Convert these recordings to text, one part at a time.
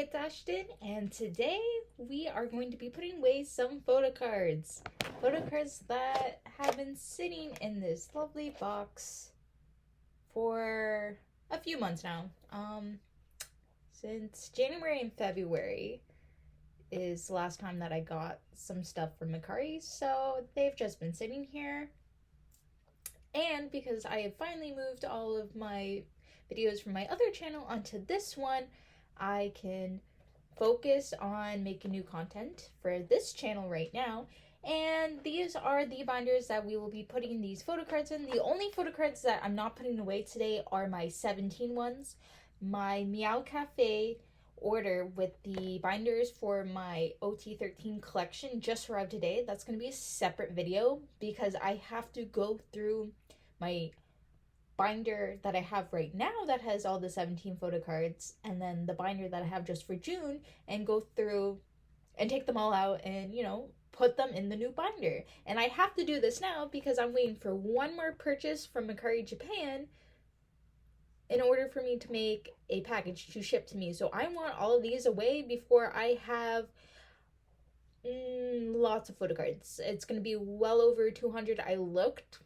it's Ashton, and today we are going to be putting away some photo cards. Photo cards that have been sitting in this lovely box for a few months now. Since January and February is the last time that I got some stuff from Mercari, so they've just been sitting here. And because I have finally moved all of my videos from my other channel onto this one, I can focus on making new content for this channel right now. And these are the binders that we will be putting these photo cards in. The only photo cards that I'm not putting away today are my 17 ones. My Meow Cafe order with the binders for my OT13 collection just arrived today. That's going to be a separate video because I have to go through my binder that I have right now that has all the 17 photo cards, and then the binder that I have just for June, and go through and take them all out and, you know, put them in the new binder. And I have to do this now because I'm waiting for one more purchase from Mercari Japan in order for me to make a package to ship to me. So I want all of these away before I have lots of photo cards. It's going to be well over 200. I looked.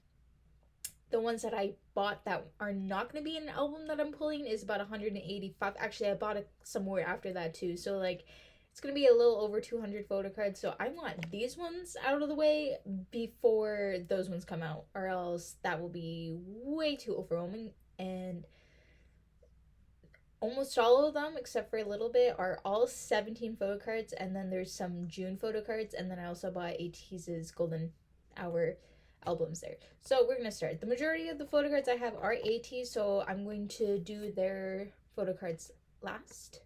The ones that I bought that are not going to be in an album that I'm pulling is about 185. Actually, I bought it somewhere after that too. So, like, it's going to be a little over 200 photo cards. So I want these ones out of the way before those ones come out. Or else that will be way too overwhelming. And almost all of them, except for a little bit, are all 17 photo cards. And then there's some June photo cards. And then I also bought Ateez's Golden Hour albums there. So we're gonna start. The majority of the photo cards I have are Ateez, so I'm going to do their photo cards last.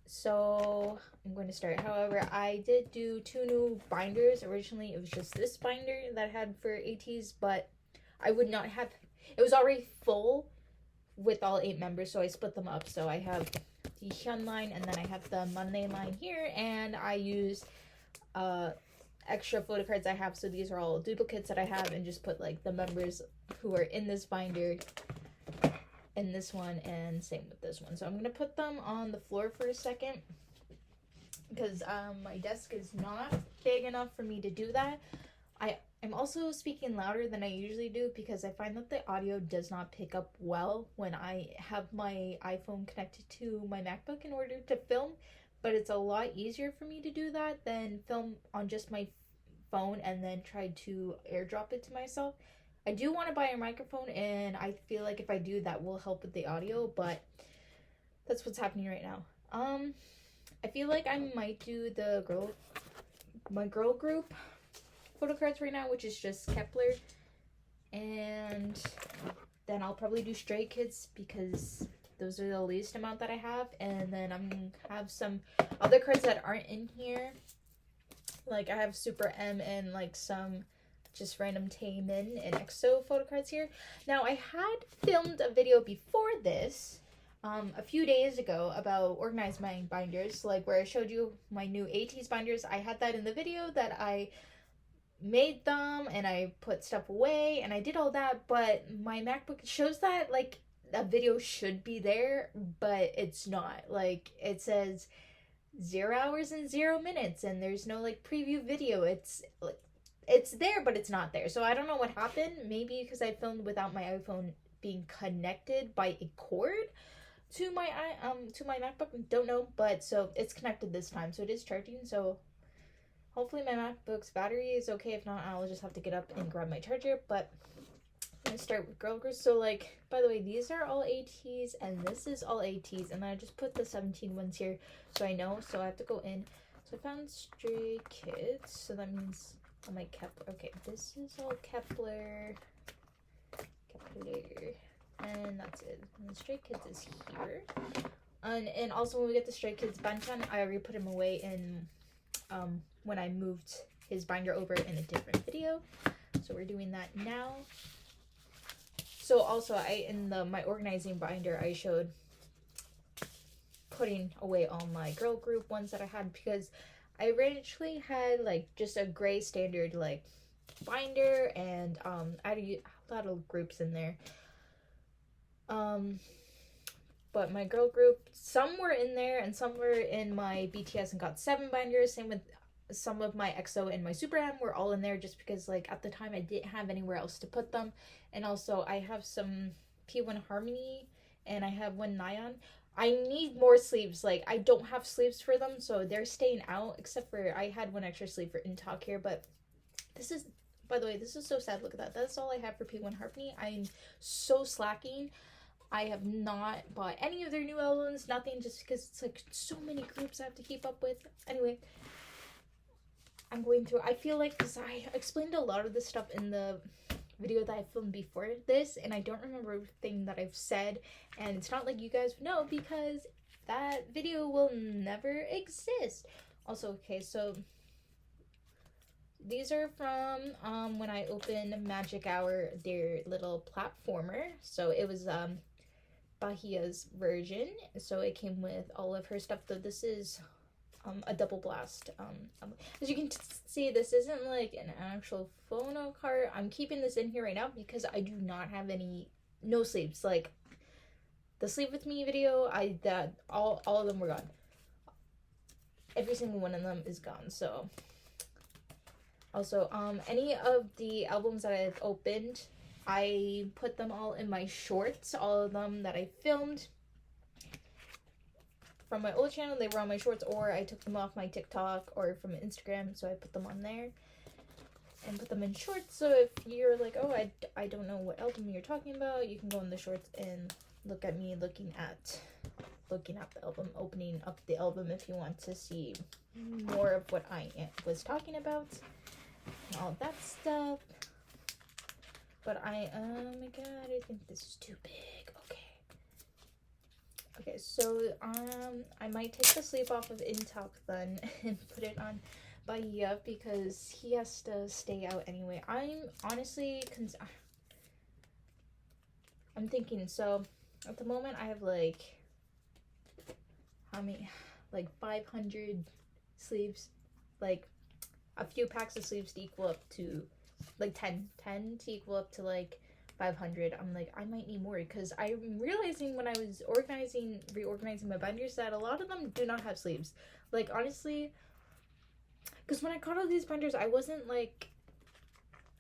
So I'm going to start. However, I did do 2 new binders. Originally it was just this binder that I had for Ateez, but I would not have, it was already full with all 8 members, so I split them up. So I have the Hyun line, and then I have the Monday line here, and I used extra photo cards I have, so these are all duplicates that I have, and just put like the members who are in this binder in this one, and same with this one. So I'm gonna put them on the floor for a second because my desk is not big enough for me to do that. I'm also speaking louder than I usually do because I find that the audio does not pick up well when I have my iPhone connected to my MacBook in order to film. But it's a lot easier for me to do that than film on just my phone and then try to airdrop it to myself. I do want to buy a microphone, and I feel like if I do, that will help with the audio, but that's what's happening right now. I feel like I might do my girl group photo cards right now, which is just Kep1er, and then I'll probably do Stray Kids because those are the least amount that I have. And then I'm gonna have some other cards that aren't in here. Like I have SuperM and like some just random Taemin and EXO photo cards here. Now I had filmed a video before this a few days ago about organizing my binders, like where I showed you my new Ateez binders. I had that in the video that I made them and I put stuff away and I did all that, but my MacBook shows that like a video should be there, but it's not. Like it says 0 hours and 0 minutes, and there's no like preview video. It's there, but it's not there. So I don't know what happened. Maybe because I filmed without my iPhone being connected by a cord to my MacBook. Don't know, but so it's connected this time, so it is charging. So hopefully my MacBook's battery is okay. If not, I'll just have to get up and grab my charger. But I'm gonna start with girl groups. So like, by the way, these are all Ateez and this is all Ateez, and then I just put the 17 ones here so I know. So I have to go in. So I found Stray Kids, so that means I might okay, this is all Kep1er, and that's it. And the Stray Kids is here. And also when we get the Stray Kids Banchan, I already put him away in when I moved his binder over in a different video. So we're doing that now. So also in my organizing binder, I showed putting away all my girl group ones that I had, because I originally had like just a gray standard like binder, and I had a lot of groups in there. But my girl group, some were in there and some were in my BTS and GOT7 binders. Same with some of my EXO and my SuperM were all in there just because like at the time I didn't have anywhere else to put them. And also I have some P1 Harmony and I have one Nyan. I need more sleeves. Like I don't have sleeves for them, so they're staying out, except for I had one extra sleeve for InTalk here. But this is, by the way, this is so sad. Look at that. That's all I have for P1 Harmony. I'm so slacking. I have not bought any of their new albums, nothing, just because it's like so many groups I have to keep up with. Anyway, I'm going through, I feel like, because I explained a lot of this stuff in the video that I filmed before this, and I don't remember everything that I've said, and it's not like you guys know because that video will never exist. Also, okay, so these are from when I opened Magic Hour, their little platformer. So it was Bahia's version, so it came with all of her stuff, though this is a double blast. As you can see, this isn't like an actual phono card. I'm keeping this in here right now because I do not have no sleeves. Like the sleeve with me video, all of them were gone. Every single one of them is gone. So also any of the albums that I've opened, I put them all in my shorts, all of them that I filmed from my old channel. They were on my shorts, or I took them off my TikTok or from Instagram, so I put them on there and put them in shorts. So if you're like, oh, I don't know what album you're talking about, you can go in the shorts and look at me looking at the album, opening up the album if you want to see more of what I was talking about and all that stuff. But oh my god, I think this is too big. Okay, so I might take the sleeve off of InTalk then and put it on Bahia because he has to stay out anyway. I'm honestly I'm thinking, so at the moment I have like how many, like 500 sleeves, like a few packs of sleeves to equal up to like 10 to equal up to like 500. I'm like, I might need more because I'm realizing when I was reorganizing my binders that a lot of them do not have sleeves. Like honestly, because when I got all these binders, I wasn't like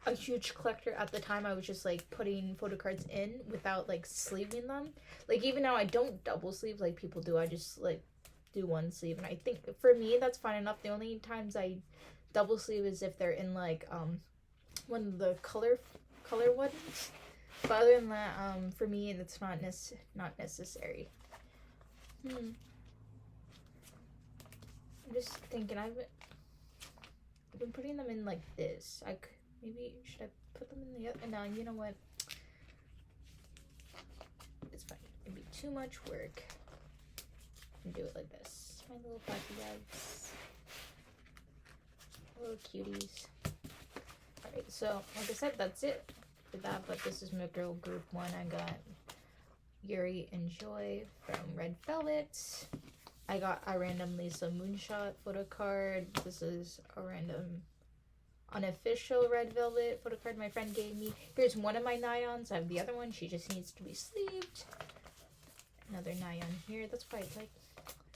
a huge collector at the time. I was just like putting photo cards in without like sleeving them. Like even now I don't double sleeve like people do. I just like do one sleeve, and I think for me that's fine enough. The only times I double sleeve is if they're in like one of the color ones. But other than that, for me, it's not necessary. I'm just thinking, I've been putting them in like this. Maybe should I put them in the other? No, you know what? It's fine. It'd be too much work. I can do it like this. My little puppy bags. Little cuties. Alright, so like I said, that's it for that, but this is my girl group one. I got Yuri and Joy from Red Velvet. I got a random Lisa Moonshot photo card. This is a random unofficial Red Velvet photo card my friend gave me. Here's one of my Nyons. I have the other one. She just needs to be sleeved. Another Nyan here. That's why it's like,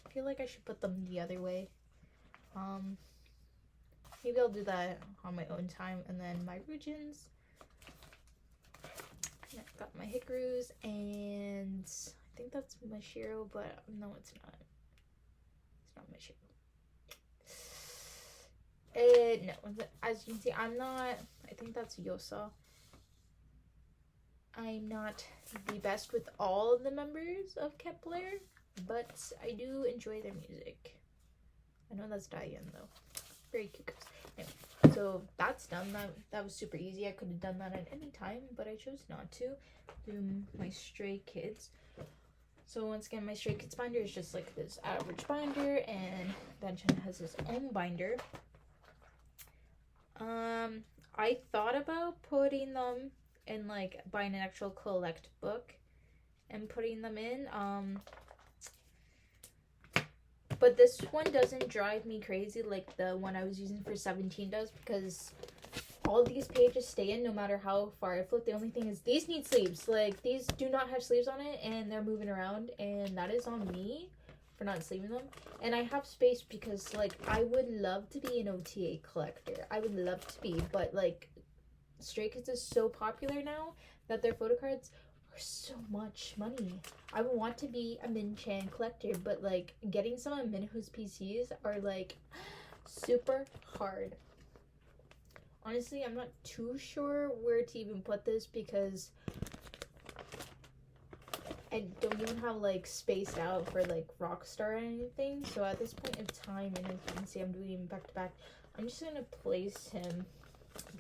I feel like I should put them the other way. Maybe I'll do that on my own time. And then my Rujins. I've got my Hikaru's, and I think that's my Shiro, but no, it's not. It's not my Shiro. No, as you can see, I'm not, I think that's Yosa. I'm not the best with all of the members of Kep1er, but I do enjoy their music. I know that's Diane though. Very cute girls. Anyway, so that's done. That was super easy. I could have done that at any time, but I chose not to. Do my Stray Kids. So once again, my Stray Kids binder is just like this average binder, and Benjamin has his own binder. I thought about putting them in, like, buying an actual collect book and putting them in. But this one doesn't drive me crazy like the one I was using for 17 does, because all of these pages stay in no matter how far I flip. The only thing is these need sleeves. Like, these do not have sleeves on it, and they're moving around, and that is on me for not sleeving them. And I have space because, like, I would love to be an OTA collector. I would love to be, but, like, Stray Kids is so popular now that their photo cards are so much money. I would want to be a Min-chan collector, but, like, getting some of Minho's PCs are, like, super hard. Honestly, I'm not too sure where to even put this because I don't even have, like, spaced out for, like, Rockstar or anything. So at this point in time, and as you can see, I'm doing back-to-back, I'm just gonna place him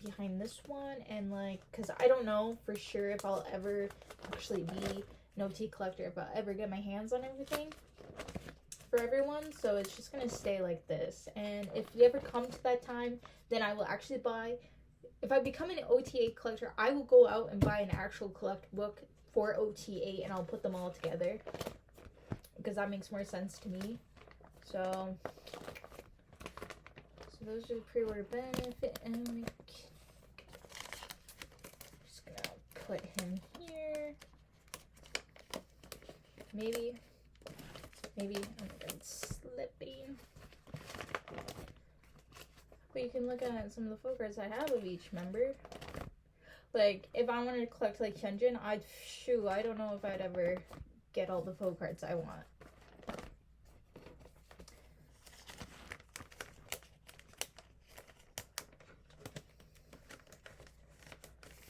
behind this one, and, like, because I don't know for sure if I'll ever actually be an OT collector, if I'll ever get my hands on everything for everyone. So it's just gonna stay like this, and if you ever come to that time, then I will actually buy, if I become an OTA collector, I will go out and buy an actual collect book for OTA, and I'll put them all together because that makes more sense to me. So those are the pre-order benefit, and I'm just gonna put him here. Maybe I'm slipping. But you can look at some of the photo cards I have of each member. Like, if I wanted to collect, like, Hyunjin, I don't know if I'd ever get all the photo cards I want.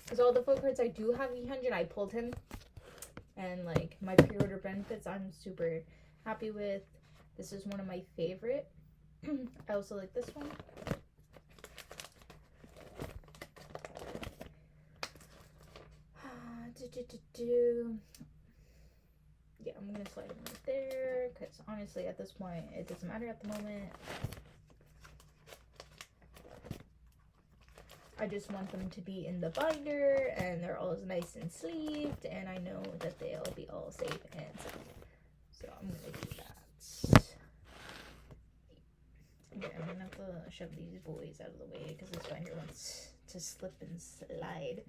Because all the photo cards I do have of Hyunjin, I pulled him. And, like, my pre-order benefits, I'm super happy with. This is one of my favorite. I also like this one. Yeah, I'm gonna slide him right there because honestly at this point it doesn't matter at the moment. I just want them to be in the binder and they're all nice and sleeved, and I know that they'll be all safe and sound. So I'm gonna do that. Okay, I'm gonna have to shove these boys out of the way because this binder wants to slip and slide.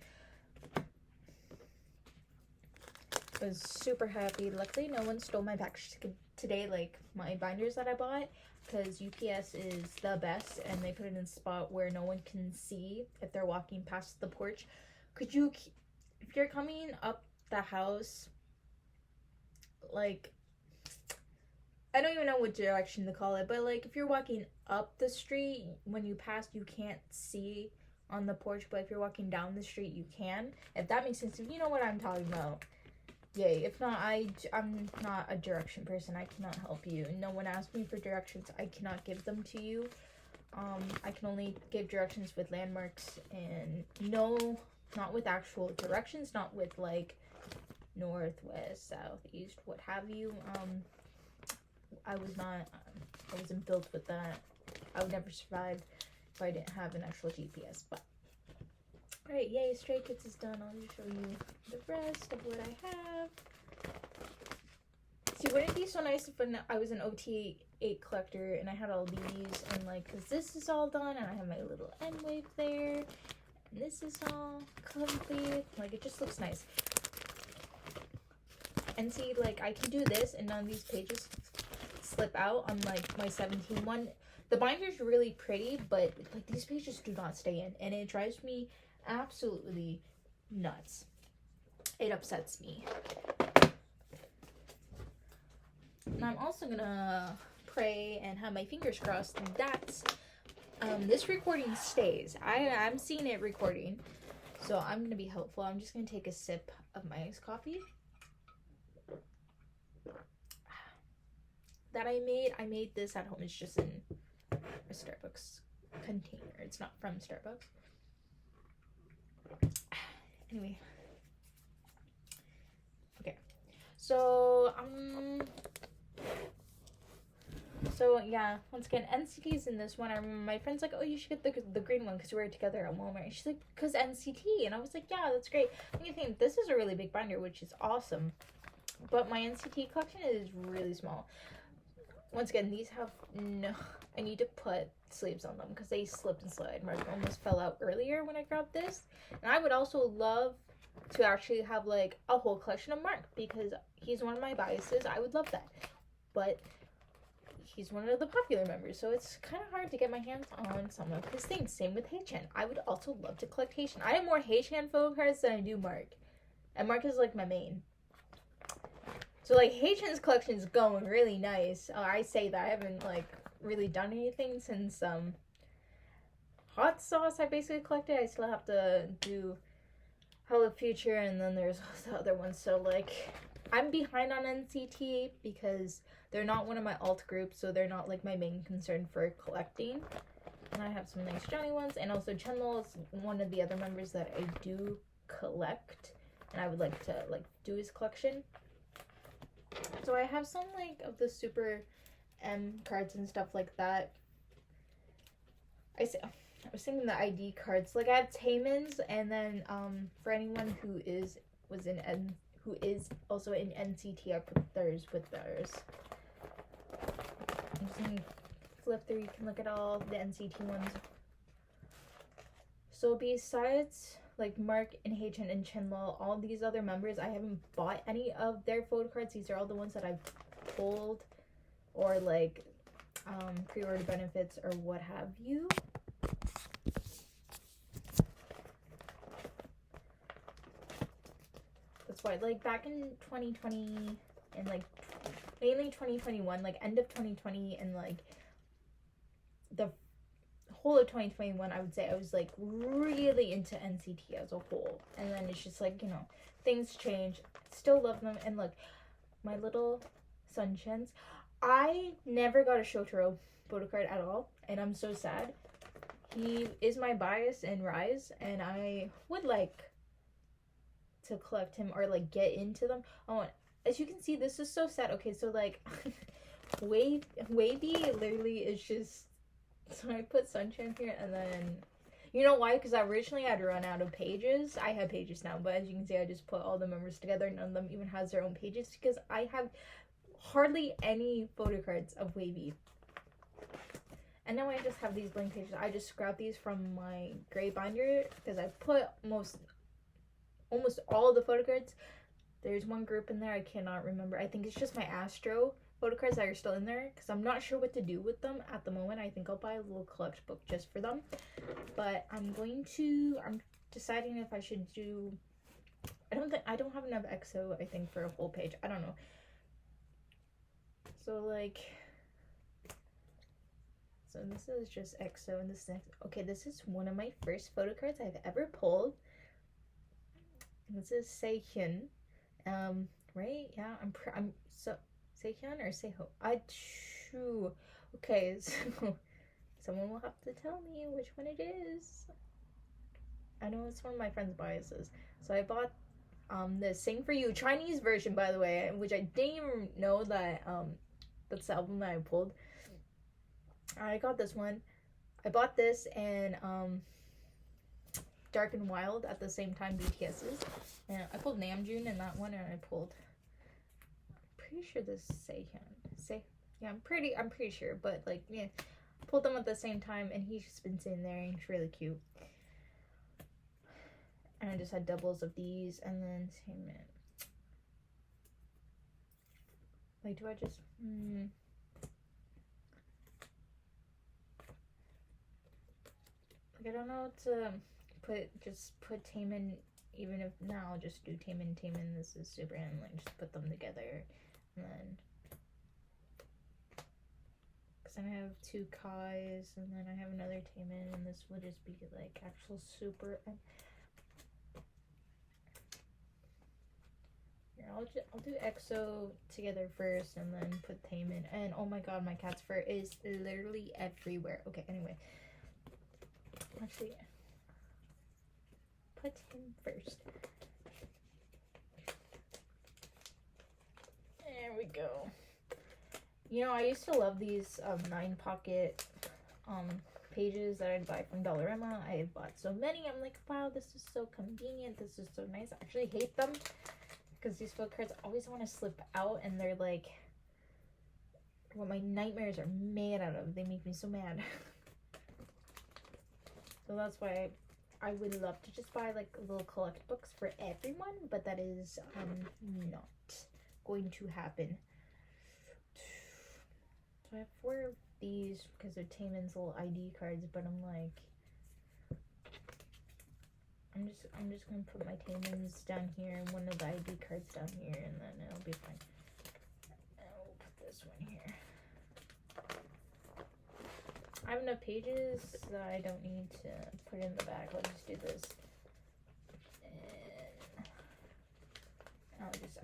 I was super happy. Luckily, no one stole my package today, like my binders that I bought, because UPS is the best, and they put it in a spot where no one can see if they're walking past the porch. If you're coming up the house, like, I don't even know what direction to call it, but, like, if you're walking up the street, when you pass, you can't see on the porch, but if you're walking down the street, you can. If that makes sense, if you know what I'm talking about. Yay. If not, I'm not a direction person. I cannot help you. No one asked me for directions. I cannot give them to you. I can only give directions with landmarks, and no, not with actual directions, not with, like, north, west, south, east, what have you. I wasn't built with that. I would never survive if I didn't have an actual GPS, but alright, yay, Stray Kids is done. I'll just show you the rest of what I have. See, wouldn't it be so nice if I was an OT8 collector and I had all these, and, like, because this is all done, and I have my little end wave there, and this is all complete. Like, it just looks nice. And see, like, I can do this, and none of these pages slip out on, like, my 17 one. The binder's really pretty, but, like, these pages do not stay in, and it drives me absolutely nuts. It upsets me. And I'm also gonna pray and have my fingers crossed that this recording stays. I'm seeing it recording, so I'm gonna be helpful. I'm just gonna take a sip of my iced coffee that I made this at home. It's just in a Starbucks container. It's not from Starbucks. Anyway, okay, so yeah, once again, NCT's in this one. I remember my friend's like, oh, you should get the green one because we were together at Walmart. She's like, because NCT, and I was like, yeah, that's great. And you think this is a really big binder, which is awesome, but my NCT collection is really small. once again, these have no, I need to put sleeves on them because they slip and slide. Mark almost fell out earlier when I grabbed this. And I would also love to actually have like a whole collection of Mark because he's one of my biases. I would love that. But he's one of the popular members, so it's kind of hard to get my hands on some of his things. Same with Haechan. I would also love to collect Haechan. I have more Haechan photo cards than I do Mark. And Mark is like my main. So like Haechan's collection is going really nice. I say that I haven't like really done anything since Hot Sauce I basically collected. I still have to do Hello Future, and then there's the other ones. So like I'm behind on NCT because they're not one of my alt groups, so they're not like my main concern for collecting. And I have some nice Johnny ones, and also Chenlo is one of the other members that I do collect, and I would like to like do his collection. So I have some like of the SuperM cards and stuff like that. I was thinking the ID cards. Like I have Taemin's, and then for anyone who is also in NCT, I put theirs with theirs. I'm just gonna flip through. You can look at all the NCT ones. So besides like Mark and Haechan and Chenlo, all these other members, I haven't bought any of their photo cards. These are all the ones that I've pulled or like pre-order benefits or what have you. That's why like back in 2020 and like mainly 2021, like end of 2020 and like the whole of 2021, I would say I was like really into NCT as a whole, and then it's just like, you know, things change. Still love them. And look, my little Sunshins, I never got a Shotaro photo card at all, and I'm so sad. He is my bias in Rise, and I would like to collect him or like get into them. Oh, as you can see, this is so sad. Okay, so like Wavy literally is just, so I put Sunshine here, and then you know why? Because I originally had run out of pages. I have pages now, but as you can see, I just put all the members together. None of them even has their own pages because I have hardly any photo cards of Wavy. And now I just have these blank pages. I just grabbed these from my gray binder because I put almost all of the photo cards. There's one group in there I cannot remember. I think it's just my Astro photo cards that are still in there because I'm not sure what to do with them at the moment. I think I'll buy a little collect book just for them. But I'm deciding if I should do, I don't have enough EXO, I think, for a whole page. I don't know. So like, so this is just EXO, and this next, okay, this is one of my first photo cards I've ever pulled. This is Sehyun. Right? Yeah, I'm so Sehyun or Seho. Okay, so someone will have to tell me which one it is. I know it's one of my friend's biases. So I bought the Sing For You Chinese version, by the way, which I didn't even know that that's the album that I pulled. I got this one. I bought this and Dark and Wild at the same time, BTS's. And I pulled Namjoon in that one, and I pulled, I'm pretty sure this is Sehyun. Yeah, I'm pretty sure, but like, yeah, I pulled them at the same time, and he's just been sitting there, and he's really cute. And I just had doubles of these, and then like, do I just like, I don't know what to put Taemin, even if now I'll just do Taemin. This is SuperM, like just put them together, and then because then I have two Kais, and then I have another Taemin, and this will just be like actual SuperM. Here, I'll do EXO together first, and then put Taemin. And oh my god, my cat's fur is literally everywhere. Okay, anyway, actually, put him first. There we go. You know, I used to love these 9 pocket pages that I'd buy from Dollarama. I have bought so many. I'm like, wow, this is so convenient. This is so nice. I actually hate them because these photo cards always want to slip out, and they're like what my nightmares are made out of. They make me so mad. So that's why I would love to just buy like little collect books for everyone, but that is not going to happen. So I have 4 of these because they're Taemin's little ID cards, but I'm like, I'm just gonna put my Taemin's down here and one of the ID cards down here, and then it'll be fine. And we'll put this one here. I have enough pages that I don't need to put it in the back. Let's just do this. And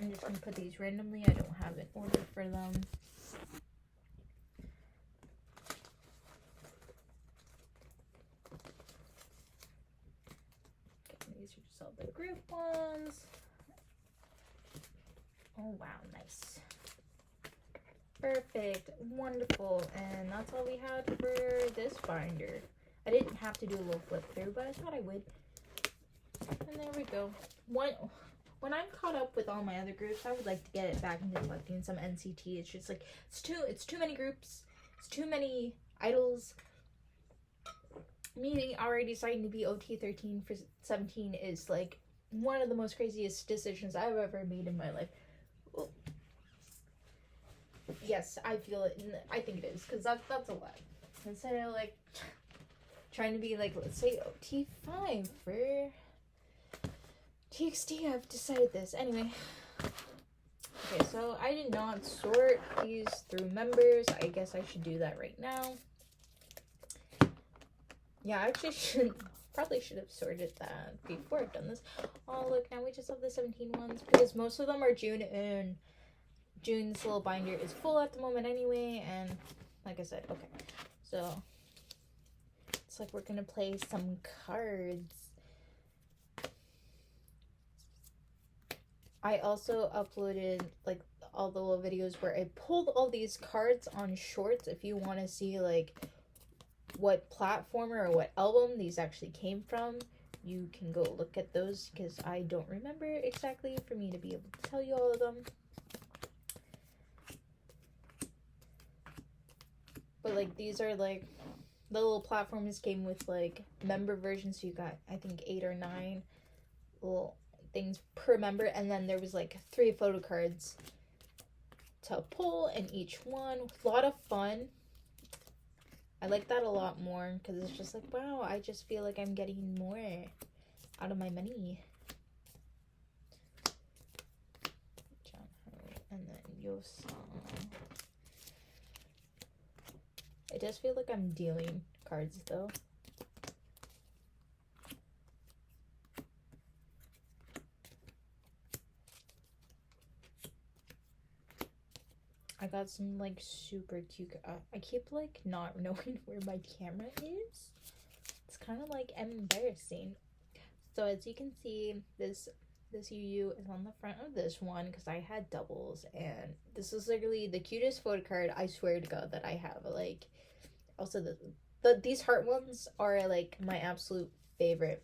I'm just gonna put these randomly. I don't have an order for them. These are just all the group ones. Oh wow, nice. Perfect, wonderful, and that's all we had for this binder. I didn't have to do a little flip through, but I thought I would. And there we go. When I'm caught up with all my other groups, I would like to get it back into collecting some NCT. It's just like it's too many groups. It's too many idols. Me already deciding to be OT 13 for 17 is like one of the most craziest decisions I've ever made in my life. Ooh. Yes, I feel it, and I think it is, because that's a lot. Instead of like trying to be like, let's say OT 5 for TXT, I've decided this. Anyway, okay, so I did not sort these through members. I guess I should do that right now. Yeah, I actually probably should have sorted that before I've done this. Oh, look, now we just have the 17 ones, because most of them are June, and June's little binder is full at the moment anyway, and like I said, okay, so it's like we're gonna play some cards. I also uploaded like all the little videos where I pulled all these cards on shorts. If you want to see like what platformer or what album these actually came from, you can go look at those, because I don't remember exactly for me to be able to tell you all of them. But like these are like the little platforms came with like member versions, so you got I think 8 or 9 little things per member, and then there was like 3 photo cards to pull in each one. A lot of fun. I like that a lot more, because it's just like, wow, I just feel like I'm getting more out of my money. And then Yosan. It does feel like I'm dealing cards though. I got some like super cute. I keep like not knowing where my camera is. It's kind of like embarrassing. So as you can see, this UU is on the front of this one because I had doubles, and this is literally the cutest photo card, I swear to God, that I have. Like, also these heart ones are like my absolute favorite.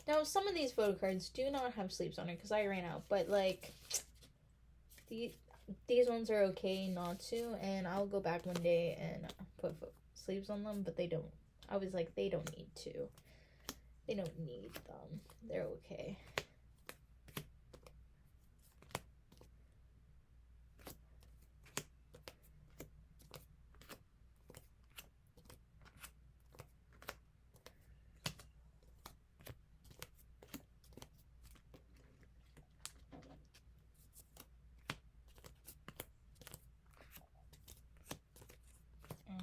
Now some of these photo cards do not have sleeves on it because I ran out, but like these ones are okay not to, and I'll go back one day and put sleeves on them, but they don't. I was like, they don't need to. They don't need them. They're okay.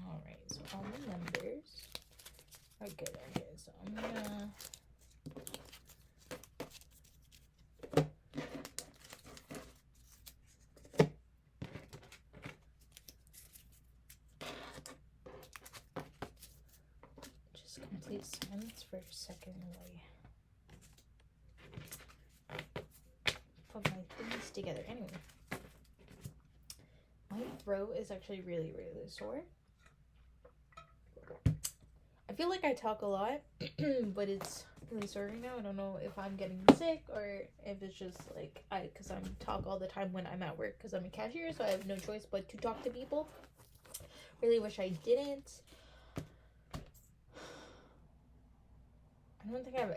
Alright, so all the numbers are good. Okay, so I'm gonna just complete silence for a second while I put my things together. Anyway, my throat is actually really, really sore. I feel like I talk a lot, but it's really sorry right now. I don't know if I'm getting sick or if it's just like because I'm talk all the time when I'm at work because I'm a cashier, so I have no choice but to talk to people. Really wish I didn't. I don't think I have. Do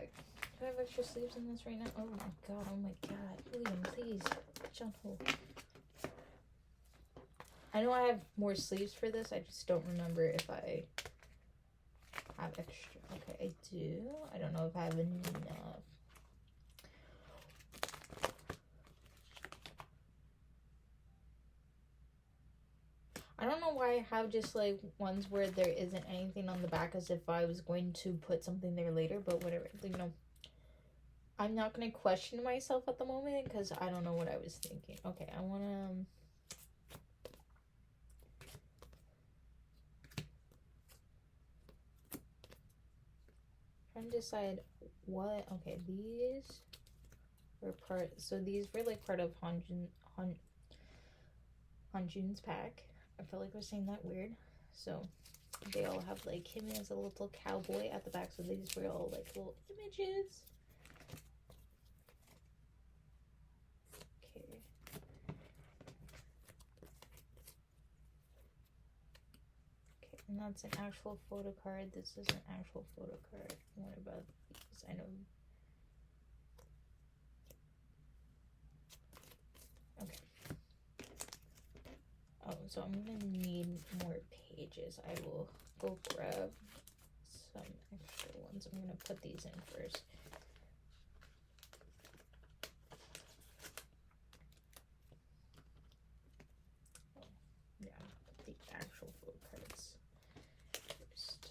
I have extra sleeves in this right now? Oh my god! Oh my god! William, please, gentle. I know I have more sleeves for this. I just don't remember if I have extra. Okay, I do. I don't know if I have enough. I don't know why I have just like ones where there isn't anything on the back as if I was going to put something there later, but whatever. You know, I'm not going to question myself at the moment because I don't know what I was thinking. Okay, I want to... trying to decide what... Okay, these were part... So these were like part of Hanjun's pack. I feel like we're saying that weird. So they all have like him as a little cowboy at the back. So these were all like little images. Okay. Okay, and that's an actual photo card. This is an actual photo card. What about these? I know. Okay. Oh, so I'm gonna need more pages. I will go grab some extra ones. I'm gonna put these in first. Oh, yeah, put the actual photo cards first.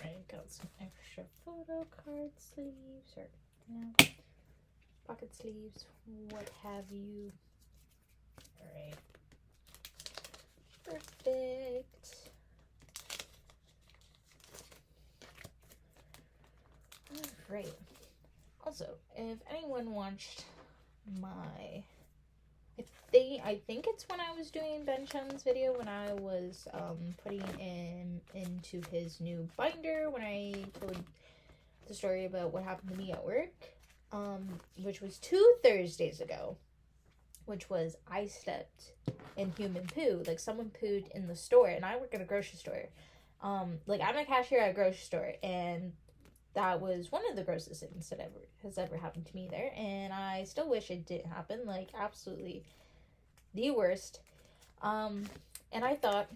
Alright, got some extra photo card sleeves, or yeah, pocket sleeves, what have you. Alright. Perfect. Alright. Also, if anyone watched my... I think it's when I was doing Ben Chun's video when I was putting into his new binder when I told the story about what happened to me at work, which was 2 Thursdays ago, which was I stepped in human poo. Like someone pooed in the store, and I work at a grocery store. Like I'm a cashier at a grocery store, and that was one of the grossest things that has ever happened to me there, and I still wish it didn't happen. Like absolutely the worst. And I thought,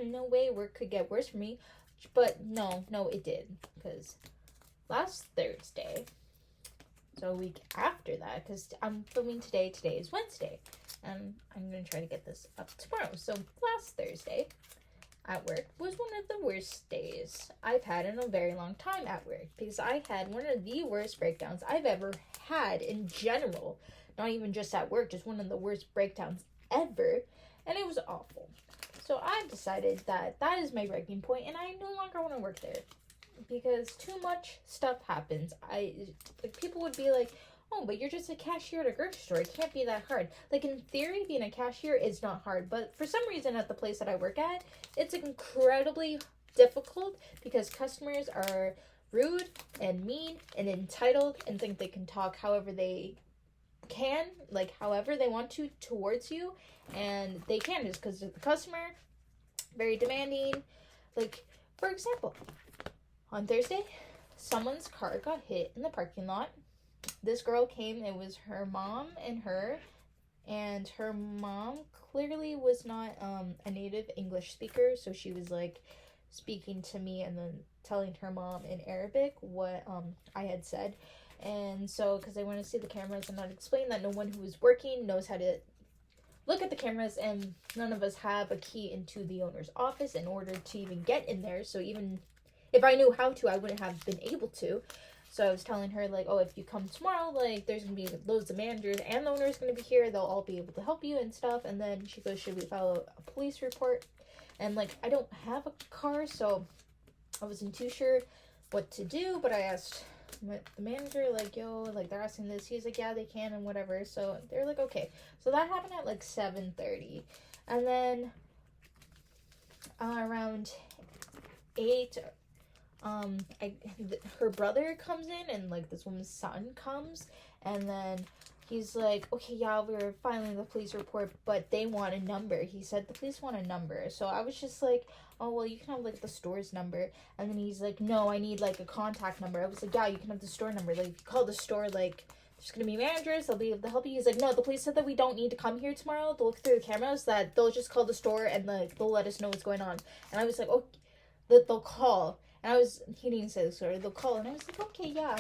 no way work could get worse for me, but no, it did, because last Thursday, so a week after that, because I'm filming today is Wednesday, and I'm gonna try to get this up tomorrow. So last Thursday at work was one of the worst days I've had in a very long time at work, because I had one of the worst breakdowns I've ever had in general. Not even just at work, just one of the worst breakdowns ever, and it was awful. So I decided that is my breaking point, and I no longer want to work there, because too much stuff happens. People would be like, oh, but you're just a cashier at a grocery store, it can't be that hard. Like in theory, being a cashier is not hard, but for some reason at the place that I work at, it's incredibly difficult because customers are rude and mean and entitled and think they can talk however they can, like however they want to towards you, and they can just because the customer very demanding. Like for example, on Thursday someone's car got hit in the parking lot. This girl came, it was her mom and her mom clearly was not a native English speaker, so she was like speaking to me and then telling her mom in Arabic what I had said. And so, because they want to see the cameras, and I'd explain that no one who is working knows how to look at the cameras, and none of us have a key into the owner's office in order to even get in there. So even if I knew how to, I wouldn't have been able to. So I was telling her, like, oh, if you come tomorrow, like, there's going to be loads of managers and the owner's going to be here. They'll all be able to help you and stuff. And then she goes, should we file a police report? And, like, I don't have a car, so I wasn't too sure what to do. But I asked the manager, like, yo, like, they're asking this. He's like, yeah, they can and whatever. So they're like, okay. So that happened at, like, 7:30. And then around 8, her brother comes in, and like this woman's son comes, and then he's like, okay, yeah, we're filing the police report, but they want a number. He said the police want a number. So I was just like, oh, well, you can have like the store's number. And then he's like, no, I need like a contact number. I was like, yeah, you can have the store number. Like, call the store, like, there's gonna be managers, they'll be able to help you. He's like, no, the police said that we don't need to come here tomorrow to look through the cameras, that they'll just call the store and like they'll let us know what's going on. And I was like, oh, that they'll call. And he didn't say the story, they'll call. And I was like, okay, yeah.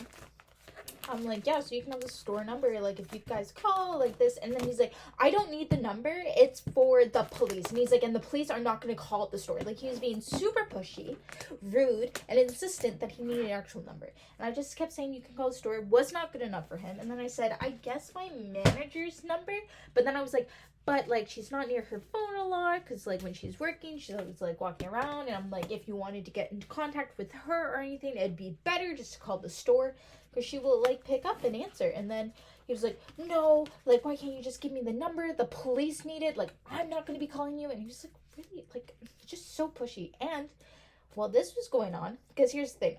I'm like, yeah, so you can have the store number, like, if you guys call, like, this. And then he's like, I don't need the number, it's for the police. And he's like, and the police are not going to call the store. Like, he was being super pushy, rude, and insistent that he needed an actual number. And I just kept saying, you can call the store. It was not good enough for him. And then I said, I guess my manager's number. But then I was like, but, like, she's not near her phone a lot, because, like, when she's working, she's always, like, walking around. And I'm like, if you wanted to get into contact with her or anything, it'd be better just to call the store, because she will, like, pick up and answer. And then he was like, no, like, why can't you just give me the number? The police need it. Like, I'm not going to be calling you. And he was, like, really, like, just so pushy. And while this was going on, because here's the thing.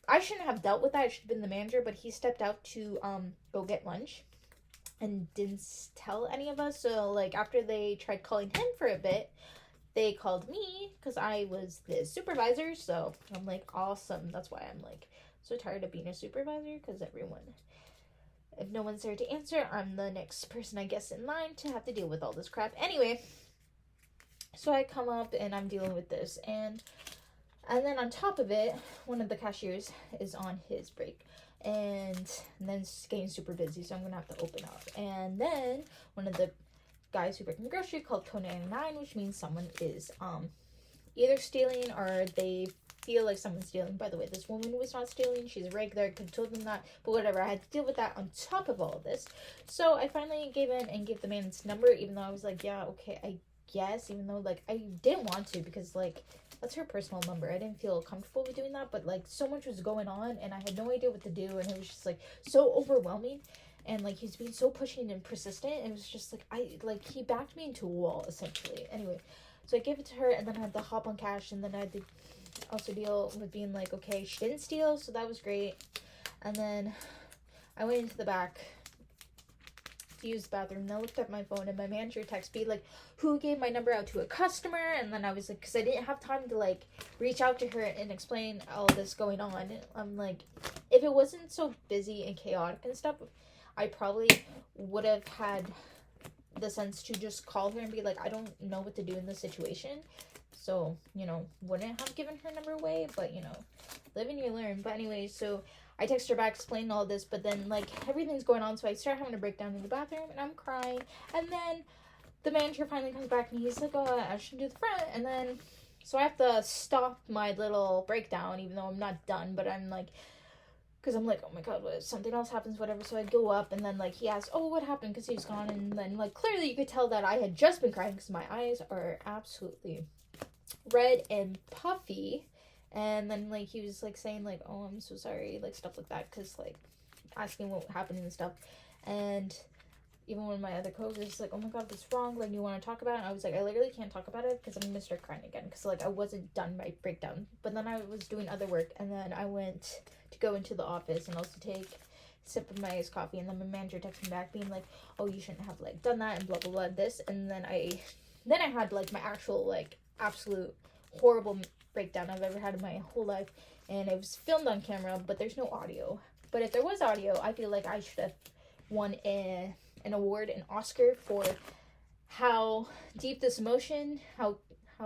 I shouldn't have dealt with that. I should have been the manager, but he stepped out to go get lunch and didn't tell any of us. So, like, after they tried calling him for a bit, they called me because I was the supervisor. So I'm like, awesome. That's why I'm, like, so tired of being a supervisor, because if no one's there to answer, I'm the next person, I guess, in line to have to deal with all this crap. Anyway, so I come up and I'm dealing with this, and then on top of it, one of the cashiers is on his break, and then it's getting super busy, so I'm gonna have to open up. And then one of the guys who work in the grocery called code 99, which means someone is either stealing or they feel like someone's stealing. By the way, this woman was not stealing. She's a regular. I could have told them that, but whatever. I had to deal with that on top of all of this. So I finally gave in and gave the man his number, even though I was like, yeah, okay, I guess, even though, like, I didn't want to, because, like, that's her personal number. I didn't feel comfortable with doing that, but, like, so much was going on, and I had no idea what to do, and it was just, like, so overwhelming. And, like, he's being so pushing and persistent. It was just, like, he backed me into a wall, essentially. Anyway, so I gave it to her, and then I had to hop on cash, and then I had to also deal with being like, okay, she didn't steal, so that was great. And then I went into the back to use the bathroom, and I looked at my phone, and my manager texted me, like, who gave my number out to a customer? And then I was like, because I didn't have time to, like, reach out to her and explain all this going on. I'm like, if it wasn't so busy and chaotic and stuff, I probably would have had the sense to just call her and be like, I don't know what to do in this situation. So, you know, wouldn't have given her number away, but, you know, live and you learn. But anyway, so I text her back, explain all this, but then, like, everything's going on, so I start having to break down in the bathroom, and I'm crying. And then the manager finally comes back, and he's like, oh, I should do the front. And then, so I have to stop my little breakdown, even though I'm not done, but I'm like, because I'm like, oh my god, what if something else happens, whatever. So I go up, and then, like, he asks, oh, what happened, because he was gone. And then, like, clearly you could tell that I had just been crying, because my eyes are absolutely red and puffy. And then, like, he was, like, saying, like, oh, I'm so sorry, like, stuff like that, because, like, asking what happened and stuff. And even when my other coworkers was like, oh my god, what's wrong, like, you want to talk about it? And I was like, I literally can't talk about it, because I'm gonna start crying again, because, like, I wasn't done my breakdown. But then I was doing other work, and then I went to go into the office and also take a sip of my iced coffee, and then my manager texted me back being like, oh, you shouldn't have, like, done that, and blah blah blah, this. And then I had, like, my actual, like, absolute horrible breakdown I've ever had in my whole life, and it was filmed on camera, but there's no audio. But if there was audio, I feel like I should have won an award, an Oscar, for how deep this emotion, how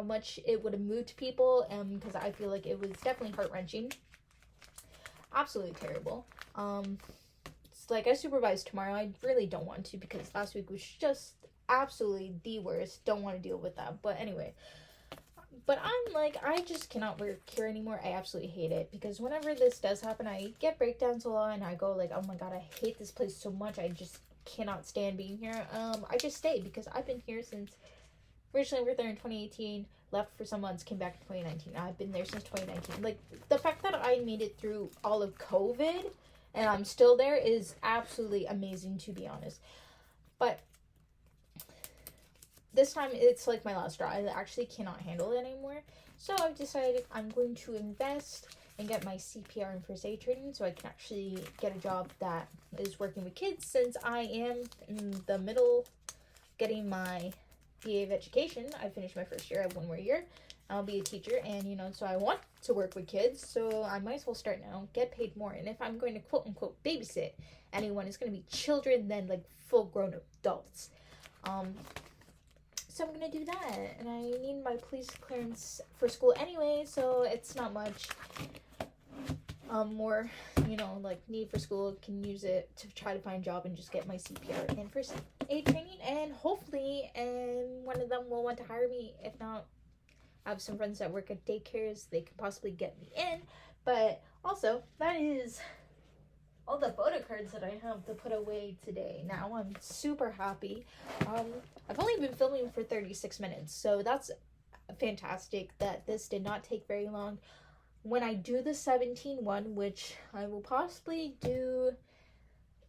much it would have moved people, because I feel like it was definitely heart-wrenching. Absolutely terrible. It's like I supervise tomorrow. I really don't want to because last week was just absolutely the worst. Don't want to deal with that. But anyway, but I'm like, I just cannot work here anymore. I absolutely hate it because whenever this does happen, I get breakdowns a lot and I go like, oh my god, I hate this place so much. I just cannot stand being here. I just stay because I've been here since originally we were there in 2018, left for some months, came back in 2019. I've been there since 2019. Like, the fact that I made it through all of COVID and I'm still there is absolutely amazing, to be honest. But this time it's like my last straw. I actually cannot handle it anymore. So I've decided I'm going to invest and get my CPR and first aid training so I can actually get a job that is working with kids, since I am in the middle getting my BA of education. I finished my first year. I have one more year. I'll be a teacher, and you know, so I want to work with kids, so I might as well start now, get paid more. And if I'm going to quote unquote babysit anyone, it's going to be children than like full grown adults. So I'm gonna do that, and I need my police clearance for school anyway, so it's not much more, you know, like need for school. Can use it to try to find a job and just get my CPR and first aid training, and hopefully one of them will want to hire me. If not, I have some friends that work at daycares, they could possibly get me in. But also, that is all the photo cards that I have to put away today. Now I'm super happy. I've only been filming for 36 minutes, so that's fantastic that this did not take very long. When I do the 17 one, which I will possibly do,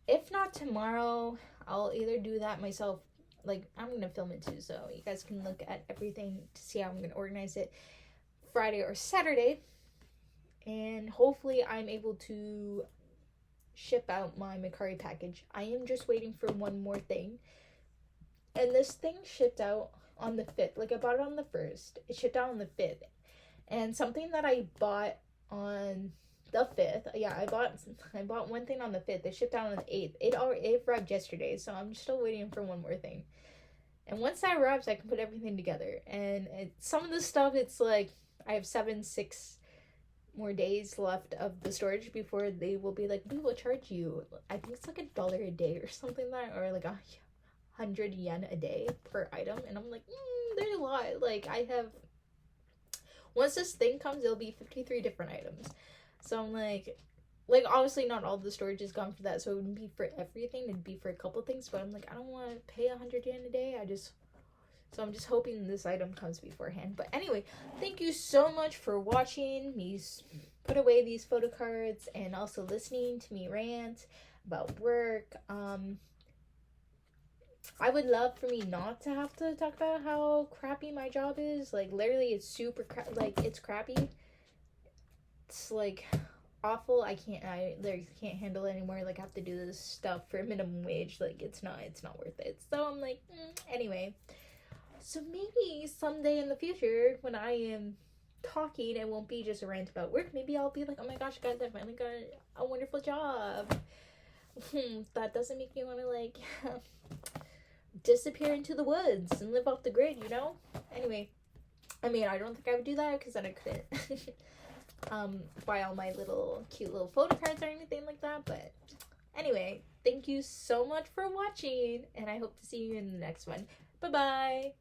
if not tomorrow, I'll either do that myself. Like, I'm gonna film it too, so you guys can look at everything to see how I'm gonna organize it Friday or Saturday. And hopefully I'm able to ship out my Macari package. I am just waiting for one more thing. And this thing shipped out on the 5th. Like, I bought it on the 1st. It shipped out on the 5th. And something that I bought on the 5th. Yeah, I bought one thing on the 5th. It shipped out on the 8th. It arrived yesterday, so I'm still waiting for one more thing. And once that arrives, I can put everything together. And some of the stuff, it's like I have 6 more days left of the storage before they will be like, we will charge you, I think it's like $1 a day or something like that, or like 100 yen a day per item. And I'm like, there's a lot. Like, I have, once this thing comes, it'll be 53 different items. So I'm like obviously not all the storage is gone for that, so it wouldn't be for everything, it'd be for a couple things. But I'm like, I don't want to pay 100 yen a day. So I'm just hoping this item comes beforehand. But anyway, thank you so much for watching me put away these photo cards and also listening to me rant about work. I would love for me not to have to talk about how crappy my job is. Like, literally, it's super it's crappy. It's like awful. I literally can't handle it anymore. Like, I have to do this stuff for minimum wage. Like, it's not worth it. So I'm like, anyway. So maybe someday in the future, when I am talking, it won't be just a rant about work. Maybe I'll be like, oh my gosh, guys, I finally got a wonderful job. That doesn't make me want to, like, disappear into the woods and live off the grid, you know? Anyway, I mean, I don't think I would do that because then I couldn't buy all my cute little photo cards or anything like that. But anyway, thank you so much for watching, and I hope to see you in the next one. Bye-bye.